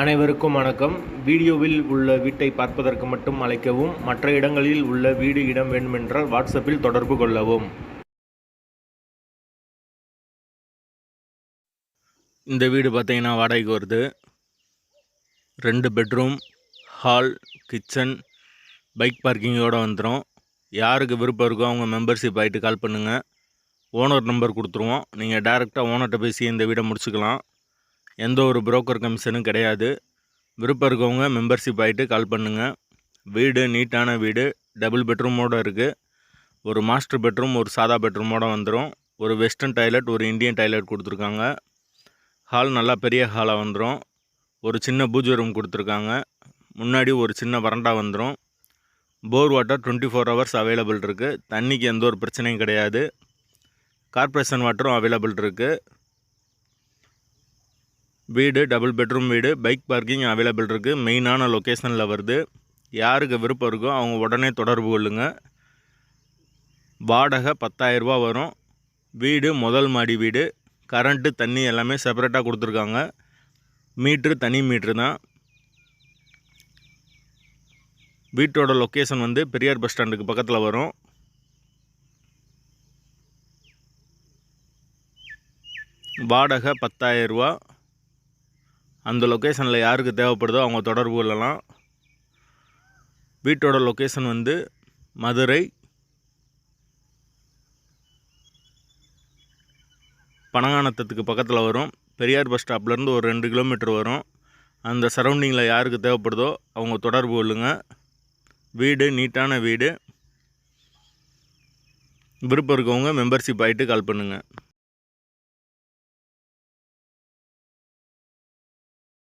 அனைவருக்கும் வணக்கம். வீடியோவில் உள்ள வீட்டை பார்ப்பதற்கு மட்டும் அழைக்கவும். மற்ற இடங்களில் உள்ள வீடு இடம் வேண்டுமென்றால் வாட்ஸ்அப்பில் தொடர்பு கொள்ளவும். இந்த வீடு பார்த்தீங்கன்னா வாடகைக்கு வருது. 2 பெட்ரூம், ஹால், கிச்சன், பைக் பார்க்கிங்கோடு வந்துடும். யாருக்கு விருப்பம் இருக்கோ அவங்க மெம்பர்ஷிப் ஆகிட்டு கால் பண்ணுங்கள். ஓனர் நம்பர் கொடுத்துருவோம். நீங்கள் டைரெக்டாக ஓனர்கிட்ட பேசி இந்த வீடை முடிச்சுக்கலாம். எந்த ஒரு புரோக்கர் கமிஷனும் கிடையாது. விருப்பம் இருக்கவங்க மெம்பர்ஷிப் ஆகிட்டு கால் பண்ணுங்கள். வீடு நீட்டான வீடு, டபுள் பெட்ரூமோடு இருக்குது. ஒரு மாஸ்டர் பெட்ரூம், ஒரு சாதா பெட்ரூமோடு வந்துடும். ஒரு வெஸ்டர்ன் டாய்லெட், ஒரு இந்தியன் டாய்லெட் கொடுத்துருக்காங்க. ஹால் நல்லா பெரிய ஹாலாக வந்துடும். ஒரு சின்ன பூஜை ரூம் கொடுத்துருக்காங்க. முன்னாடி ஒரு சின்ன வராண்டா வந்துடும். போர் வாட்டர் 24 ஹவர்ஸ் அவைலபிள் இருக்குது. தண்ணிக்கு எந்த ஒரு பிரச்சனையும் கிடையாது. கார்ப்பரேஷன் வாட்டரும் அவைலபிள் இருக்குது. வீடு டபுள் பெட்ரூம் வீடு, பைக் பார்க்கிங் அவைலபிள் இருக்குது. மெயினான லொக்கேஷனில் வருது. யாருக்கு விருப்பம் இருக்கோ அவங்க உடனே தொடர்பு கொள்ளுங்கள். வாடகை 10,000 ரூபா வரும். வீடு முதல் மாடி வீடு. கரண்ட்டு தண்ணி எல்லாமே செப்பரேட்டாக கொடுத்துருக்காங்க. மீட்ரு தனி மீட்ரு தான். வீட்டோட லொக்கேஷன் வந்து பெரியார் பஸ் ஸ்டாண்டுக்கு பக்கத்தில் வரும். வாடகை 10,000 ரூபா. அந்த லொக்கேஷனில் யாருக்கு தேவைப்படுதோ அவங்க தொடர்பு கொள்ளலாம். வீட்டோட லொக்கேஷன் வந்து மதுரை பனங்கானத்துக்கு பக்கத்தில் வரும். பெரியார் பஸ் ஸ்டாப்லேருந்து ஒரு 2 கிலோமீட்டர் வரும். அந்த சரௌண்டிங்கில் யாருக்கு தேவைப்படுதோ அவங்க தொடர்பு கொள்ளுங்கள். வீடு நீட்டான வீடு. விருப்பம் இருக்கவங்க மெம்பர்ஷிப் ஆகிட்டு கால் பண்ணுங்கள்.